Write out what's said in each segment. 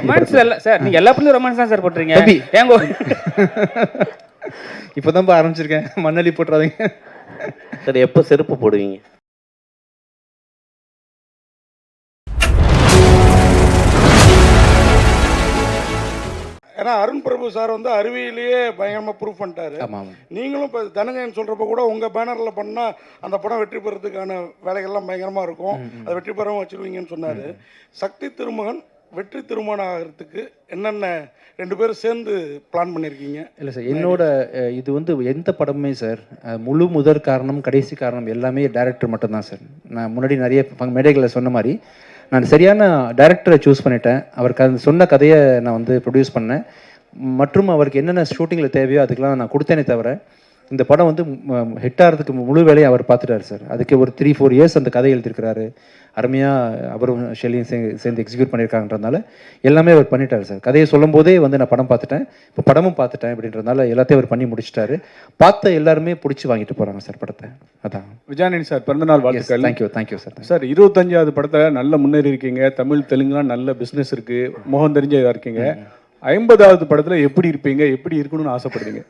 Romance இல்ல sir, நீங்க எல்லா படத்துலயும் ரொமான்ஸ் தான் சார் போட்டுறீங்க. தம்பி. ஏங்கோ இப்போதான்ப்பா ஆரம்பிச்சிருக்கேன், மண்ணள்ளி போட்டுறாதீங்க. சார் எப்போ செருப்பு போடுவீங்க? ஏன்னா அருண் பிரபு சார் வந்து அறிவியலையே பயங்கரமாக ப்ரூவ் பண்ணிட்டாரு. ஆமாம். நீங்களும் இப்போ தனஞ்சயன் சொல்கிறப்ப கூட உங்கள் பேனரில் பண்ணால் அந்த படம் வெற்றி பெறதுக்கான வேலைகள்லாம் பயங்கரமாக இருக்கும், அதை வெற்றி பெறவும் வச்சுருவீங்கன்னு சொன்னார். சக்தி திருமகன் வெற்றி திருமணம் ஆகிறதுக்கு என்னென்ன 2 பேரும் சேர்ந்து பிளான் பண்ணியிருக்கீங்க? இல்லை சார், என்னோட இது வந்து எந்த படமுமே சார் முழு முதற் காரணம் கடைசி காரணம் எல்லாமே டைரக்டர் மட்டும்தான் சார். நான் முன்னாடி நிறைய மேடைகளில் சொன்ன மாதிரி நான் சரியான டைரக்டரை சூஸ் பண்ணிட்டேன். அவருக்கு அந்த சொன்ன கதையை நான் வந்து ப்ரொடியூஸ் பண்ணேன். மற்றும் அவருக்கு என்னென்ன ஷூட்டிங்கில் தேவையோ அதுக்கெலாம் நான் கொடுத்தேனே தவிர இந்த படம் வந்து ஹிட் ஆகிறதுக்கு முழு வேலையை அவர் பார்த்துட்டார் சார். அதுக்கு ஒரு 3-4 இயர்ஸ் அந்த கதை எழுதியிருக்கிறாரு. அருமையாக அவரும் ஷெல்லியும் சேர்ந்து எக்ஸிக்யூட் பண்ணியிருக்காங்கன்றதுனால எல்லாமே அவர் பண்ணிட்டார் சார். கதையை சொல்லும் போதே வந்து நான் படம் பார்த்துட்டேன், இப்போ படமும் பார்த்துட்டேன் அப்படின்றதுனால எல்லாத்தையும் அவர் பண்ணி முடிச்சிட்டாரு. பார்த்த எல்லாருமே பிடிச்சி வாங்கிட்டு போகிறாங்க சார் படத்தை. அதான். விஜயானி சார் பிறந்தநாள் வாழ்த்துக்கள். Thank you sir. சார் 25வது படத்தில் நல்ல முன்னேறி இருக்கீங்க. தமிழ் தெலுங்குலாம் நல்ல பிஸ்னஸ் இருக்குது, முகம் தெரிஞ்ச இதாக இருக்கீங்க. 50வது படத்தில் எப்படி இருப்பீங்க, எப்படி இருக்கணும்னு ஆசைப்படுறீங்க?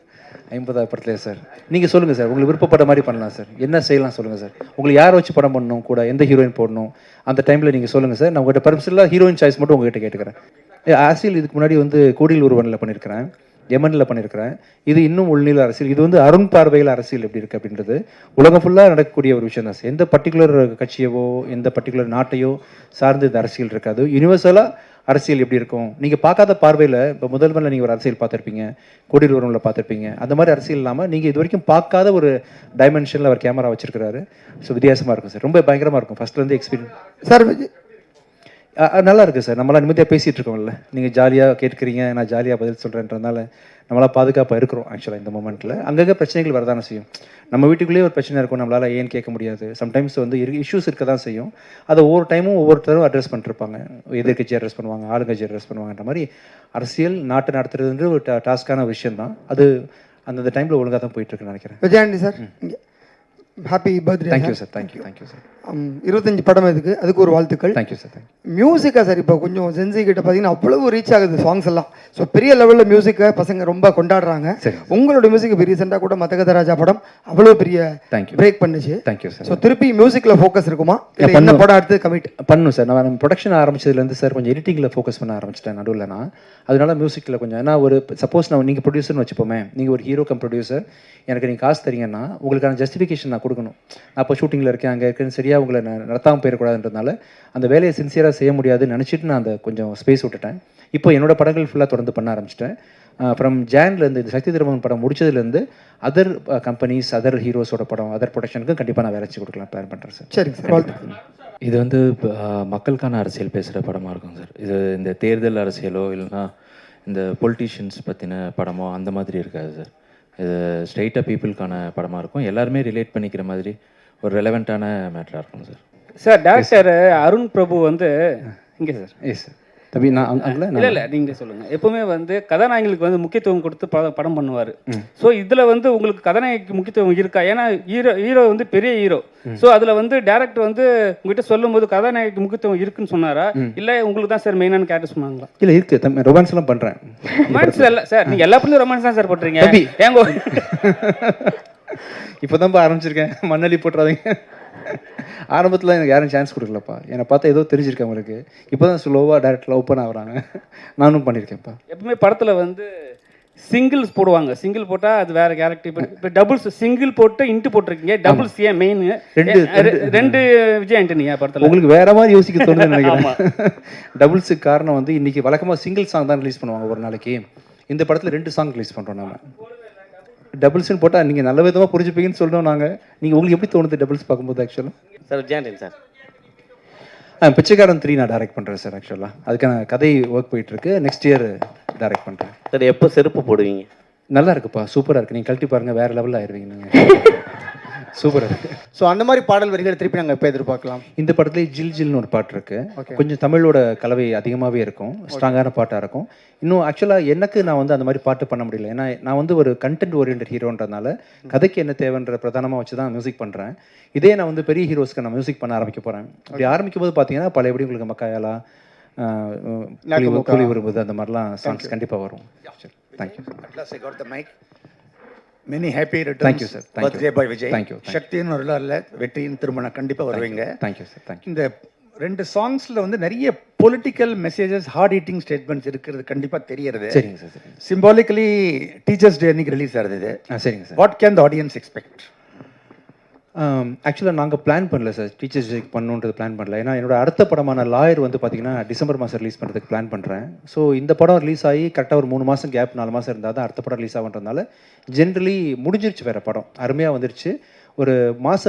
50வது படத்துலேயே சார் நீங்கள் சொல்லுங்கள் சார், உங்களுக்கு விருப்பப்பட்ட மாதிரி பண்ணலாம் சார். என்ன செய்யலாம் சொல்லுங்கள் சார். உங்களுக்கு யாரை வச்சு படம் பண்ணணும், கூட எந்த ஹீரோயின் போடணும் அந்த டைமில் நீங்கள் சொல்லுங்கள் சார். நான் உங்கள்கிட்ட பர்மிஷன்லாம் ஹீரோயின் சாய்ஸ் மட்டும் உங்கள்கிட்ட கேட்டுக்கிறேன். அரசியல் இதுக்கு முன்னாடி வந்து கோடியில் ஒருவனில் பண்ணியிருக்கிறேன், எமனில் பண்ணியிருக்கிறேன். இது இன்னும் உள்நிலை அரசியல். இது வந்து அருண் பார்வையில் அரசியல் எப்படி இருக்குது அப்படின்றது உலகம் ஃபுல்லாக நடக்கக்கூடிய ஒரு விஷயம் தான் சார். எந்த பர்டிகுலர் கட்சியவோ எந்த பர்டிகுலர் நாட்டையோ சார்ந்து இந்த அரசியல் இருக்காது. யூனிவர்சலாக அரசியல் எப்படி இருக்கும் நீங்கள் பார்க்காத பார்வையில். இப்போ முதல்வரில் நீங்கள் ஒரு அரசியல் பார்த்துருப்பீங்க, கோடியில் ஒருவனில் பார்த்துருப்பீங்க. அந்த மாதிரி அரசியல் இல்லாமல் நீங்கள் இது வரைக்கும் பார்க்காத ஒரு டைமென்ஷனில் அவர் கேமரா வச்சிருக்கிறாரு. ஸோ வித்தியாசமாக இருக்கும் சார், ரொம்ப பயங்கரமாக இருக்கும். ஃபர்ஸ்ட்லேருந்து எக்ஸ்பீரியன்ஸ் சார் நல்லா இருக்குது சார். நம்மளாம் நிம்மதியாக பேசிகிட்டு இருக்கோம்ல, நீங்கள் ஜாலியாக கேட்குறீங்க, நான் ஜாலியாக பதில் சொல்கிறேன்றதுனால நம்மளால் பாதுகாப்பாக இருக்கிறோம். ஆக்சுவலாக இந்த மூமெண்ட்டில் அங்கங்கே பிரச்சனைகள் வரதானே செய்யும். நம்ம வீட்டுக்குள்ளேயே ஒரு பிரச்சனை இருக்கும், நம்மளால் ஏன்னு கேட்க முடியாது. சம்டைம்ஸ் வந்து இஷ்யூஸ் இருக்க தான் செய்யும். அதை ஒவ்வொரு டைமும் ஒவ்வொருத்தரும் அட்ரஸ் பண்ணிருப்பாங்க. எதிர்கட்சி அட்ரஸ் பண்ணுவாங்க, ஆளுங்கட்சி அட்ரஸ் பண்ணுவாங்கன்ற மாதிரி அரசியல் நாட்டை நடத்துறதுன்ற ஒரு டாஸ்க்கான விஷயம் தான் அது. அந்தந்த டைமில் ஒழுங்காக தான் போயிட்டுருக்குன்னு நினைக்கிறேன். Vijayandi sir, happy birthday. Thank you sir. Thank you sir. 25 படம் அதுக்கு ஒரு வாழ்த்துக்கள். Thank you sir. மியூசிக்கா சார் இப்போ கொஞ்சம் சென்சி கிட்ட பார்த்தீங்கன்னா அவ்வளவு ரீச் ஆகுது சாங்ஸ் எல்லாம். ஸோ பெரிய லெவலில் மியூசிக்கை பசங்க ரொம்ப கொண்டாடுறாங்க. உங்களோட மியூசிக் இப்போ ரீசெண்டாக கூட மதகதராஜா படம் அவ்வளோ பெரிய பிரேக் பண்ணுச்சு. Thank you sir. ஸோ திருப்பி மியூசிக்கில் ஃபோக்கஸ் இருக்குமா, என்ன படம் அடுத்து கமிட் பண்ணும் சார். நான் ப்ரொடக்ஷன் ஆரம்பிச்சதுலேருந்து சார் கொஞ்சம் எடிட்டிங்கில் ஃபோக்கஸ் பண்ண ஆரம்பிச்சிட்டேன் நடுவில். நான் அதனால மியூசிக்கில் கொஞ்சம் ஏன்னா ஒரு சப்போஸ் நான் நீங்கள் ப்ரொடியூசர்னு வச்சுப்போமே, நீங்கள் ஒரு ஹீரோ கம் ப்ரொடியூசர், எனக்கு நீங்கள் காசு தரீங்கன்னா உங்களுக்கான ஜஸ்டிஃபிகேஷன் நான் கொடுக்கணும். நான் இப்போ ஷூட்டிங்கில் இருக்கேன், அங்கே இருக்குன்னு சரியாக உங்களை நடத்தாமல் போயிடக்கூடாதுன்றதுனால அந்த வேலையை சின்சியராக செய்ய முடியாதுன்னு நினச்சிட்டு நான் அந்த கொஞ்சம் ஸ்பேஸ் விட்டுட்டேன். இப்போ என்னோட படங்கள் ஃபுல்லாக தொடர்ந்து பண்ண ஆரம்பிச்சிட்டேன். ஃப்ரம் ஜான்லேருந்து இந்த சக்தி திருமகன் படம் முடிச்சதுலேருந்து அதர் கம்பெனிஸ், அதர் ஹீரோஸோட படம், அதர் ப்ரொடக்ஷனுக்கும் கண்டிப்பாக நான் வேலை வச்சு கொடுக்கலாம் பிளான் பண்ணுறேன் சார். சரிங்க சார், வாழ்த்துக்கள். இது வந்து மக்களுக்கான அரசியல் பேசுகிற படமாக இருக்கும் சார். இது இந்த தேர்தல் அரசியலோ இல்லைன்னா இந்த பொலிட்டீஷியன்ஸ் பற்றின படமோ அந்த மாதிரி இருக்காது சார். இது ஸ்ட்ரெயிட்டாக பீப்புளுக்கான படமாக இருக்கும். எல்லாருமே ரிலேட் பண்ணிக்கிற மாதிரி ஒரு ரெலவெண்ட்டான மேட்டராக இருக்கும் சார். சார் டைரக்டர் அருண் பிரபு வந்து இங்கே சார். Yes sir. தம்பி நான் இல்லை நீங்களே சொல்லுங்கள். எப்பவுமே வந்து கதாநாயகிகளுக்கு வந்து முக்கியத்துவம் கொடுத்து படம் பண்ணுவார். ஸோ இதில் வந்து உங்களுக்கு கதாநாயகிக்கு முக்கியத்துவம் இருக்கா? ஏன்னா ஹீரோ வந்து பெரிய ஹீரோ. ஸோ அதில் வந்து டேரக்டர் வந்து உங்ககிட்ட சொல்லும் போது கதாநாயகிக்கு முக்கியத்துவம் இருக்குன்னு சொன்னாரா, இல்லை உங்களுக்கு தான் சார் மெயினான கேரக்டர் சொன்னாங்களா? இல்லை இருக்குது, ரொமான்ஸ் எல்லாம் பண்ணுறேன். ரொமான்ஸ் இல்லை சார், நீங்கள் எல்லா படத்துலையும் ரொமான்ஸ் தான் சார் போட்டுறீங்க. ஏங்கோ இப்போதான்ப்பா ஆரம்பிச்சிருக்கேன், மண்ணள்ளி போட்டுறாதீங்க. ஆரம்பத்தில் எனக்கு யாரும் சான்ஸ் கொடுக்கலப்பா. என்னை பார்த்தா ஏதோ தெரிஞ்சிருக்கேன் அவங்களுக்கு. இப்போ தான் ஸ்லோவாக டேரக்டில் ஓப்பன் ஆகுறாங்க. நானும் பண்ணியிருக்கேன்ப்பா. எப்பவுமே படத்தில் வந்து சிங்கிள்ஸ் போடுவாங்க. சிங்கிள் போட்டால் அது வேற கேரக்டர். இப்போ டபுள்ஸ் சிங்கிள் போட்டு இன்ட்டு போட்டிருக்கீங்க. டபுள்ஸ் ஏன் மெயின்? ரெண்டு விஜய் ஆண்டனியா படத்தில்? உங்களுக்கு வேற மாதிரி யோசிக்க தோணுதுன்னு நினைக்கிறேன். டபுள்ஸுக்கு காரணம் வந்து இன்னைக்கு வழக்கமாக சிங்கிள் சாங் தான் ரிலீஸ் பண்ணுவாங்க ஒரு நாளைக்கு. இந்த படத்தில் 2 சாங் ரிலீஸ் பண்ணுறோம் நம்ம. டபுள்ஸ்ன்னு போட்டால் நீங்கள் நல்ல விதமாக புரிஞ்சுப்பீங்கன்னு சொல்லணும் நாங்கள். நீங்கள் உங்களுக்கு எப்படி தோணுது டபுள்ஸ் பார்க்கும்போது? ஆக்சுவலாக சார் விஜயாண்டி சார், பிச்சைக்காரன் 3 நான் டைரக்ட் பண்ணுறேன் சார். ஆக்சுவலாக அதுக்கான கதை ஒர்க் போயிட்டுருக்கு. நெக்ஸ்ட் இயர் டைரக்ட் பண்ணுறேன் சார். எப்போ செருப்பு போடுவீங்க? நல்லா இருக்குப்பா, சூப்பராக இருக்குது. நீங்கள் கழட்டி பாருங்கள், வேறு லெவலில் ஆயிடுவீங்க நீங்கள். சூப்பராக இருக்குது. ஸோ அந்த மாதிரி பாடல் வரிகளை திருப்பி நாங்கள் எப்போ எதிர்பார்க்கலாம்? இந்த படத்துலேயே ஜில் ஜில்னு ஒரு பாட்டு இருக்குது. கொஞ்சம் தமிழோட கலவை அதிகமாகவே இருக்கும், ஸ்ட்ராங்கான பாட்டாக இருக்கும். இன்னும் ஆக்சுவலாக எனக்கு நான் வந்து அந்த மாதிரி பாட்டு பண்ண முடியல. ஏன்னா நான் வந்து ஒரு கண்டென்ட் ஓரியன்ட் ஹீரோன்றதுனால கதைக்கு என்ன தேவைன்ற பிரதானமாக வச்சு தான் மியூசிக் பண்ணுறேன். இதே நான் வந்து பெரிய ஹீரோஸ்க்கு நான் மியூசிக் பண்ண ஆரம்பிக்க போகிறேன். அப்படி ஆரம்பிக்கும் போது பார்த்தீங்கன்னா பழையபடி உங்களுக்கு மக்காயாலா, கூலி விரும்புது அந்த மாதிரிலாம் சாங்ஸ் கண்டிப்பாக வரும். Thank you. At last I got the mic. Many happy returns. Thank you, sir. Thank you. Birthday boy Vijay. Thank you. சக்தின்னு ஒரு இல்லை வெற்றியின் திருமணம் கண்டிப்பாக வருவீங்க. Thank you sir. தேங்க்யூ. இந்த 2 சாங்ஸில் வந்து நிறைய political messages hard hitting statements இருக்கிறது கண்டிப்பாக தெரியறது. சரிங்க சார். சரிங்க. சிம்பாலிக்கலி டீச்சர்ஸ் டே அன்னைக்கு ரிலீஸ் ஆகுது இது. சரிங்க sir. What can the audience expect? ஆக்சுவலாக நாங்கள் பிளான் பண்ணல சார், டீச்சர்ஸ் டேக்கு பண்ணணுன்றது பிளான் பண்ணல. ஏன்னா என்னோட அடுத்த படமான லாயர் வந்து பார்த்தீங்கன்னா டிசம்பர் மாதம் ரிலீஸ் பண்ணுறதுக்கு பிளான் பண்ணுறேன். ஸோ இந்த படம் ரிலீஸ் ஆகி கரெக்டாக ஒரு 3 மாதம் கேப் 4 மாதம் இருந்தால் தான் அடுத்த படம் ரிலீஸ் ஆகுன்றதுனால ஜென்ரலி முடிஞ்சிருச்சு வேறு படம், அருமையாக வந்துருச்சு. ஒரு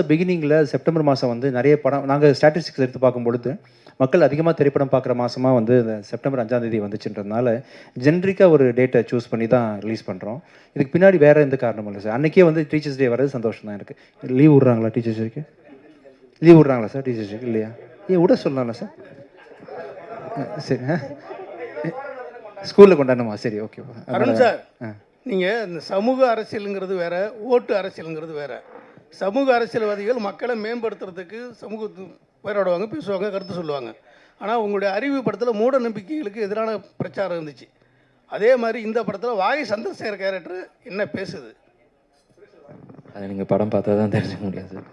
பிகினிங்கில் செப்டம்பர் மாதம் வந்து நிறைய படம் நாங்கள் ஸ்டாட்டிஸ்டிக்ஸ் எடுத்து பார்க்கும்பொழுது மக்கள் அதிகமாக திரைப்படம் பார்க்குற மாதமாக வந்து இந்த செப்டம்பர் 5ஆம் தேதி வந்துச்சுன்றதுனால ஜென்ரிக்காக ஒரு டேட்டை சூஸ் பண்ணி தான் ரிலீஸ் பண்ணுறோம். இதுக்கு பின்னாடி வேறு எந்த காரணமும் இல்லை சார். அன்றைக்கே வந்து டீச்சர்ஸ் டே வர்றது சந்தோஷம் தான் எனக்கு. லீவ் விட்றாங்களா டீச்சர்ஸ் டேக்கு? லீவ் விட்றாங்களா சார் டீச்சர்ஸ் டேக்கு? இல்லையா? விட சொல்லலாம்ல சார்? சரி, ஸ்கூலில் கொண்டாடணுமா? சரி, ஓகே. அருண் சார், நீங்கள் இந்த சமூக அரசியலுங்கிறது வேற, ஓட்டு அரசியலுங்கிறது வேற. சமூக அரசியல்வாதிகள் மக்களை மேம்படுத்துறதுக்கு சமூகத்து போராடுவாங்க, பேசுவாங்க, கருத்து சொல்லுவாங்க. ஆனால் உங்களுடைய அறிவு படத்தில் மூட நம்பிக்கைகளுக்கு எதிரான பிரச்சாரம் இருந்துச்சு. அதே மாதிரி இந்த படத்தில் வாகை சந்திரசேகர் கேரக்டர் என்ன பேசுது? அதை நீங்கள் படம் பார்த்தா தான் தெரிஞ்சுக்க முடியாது சார்.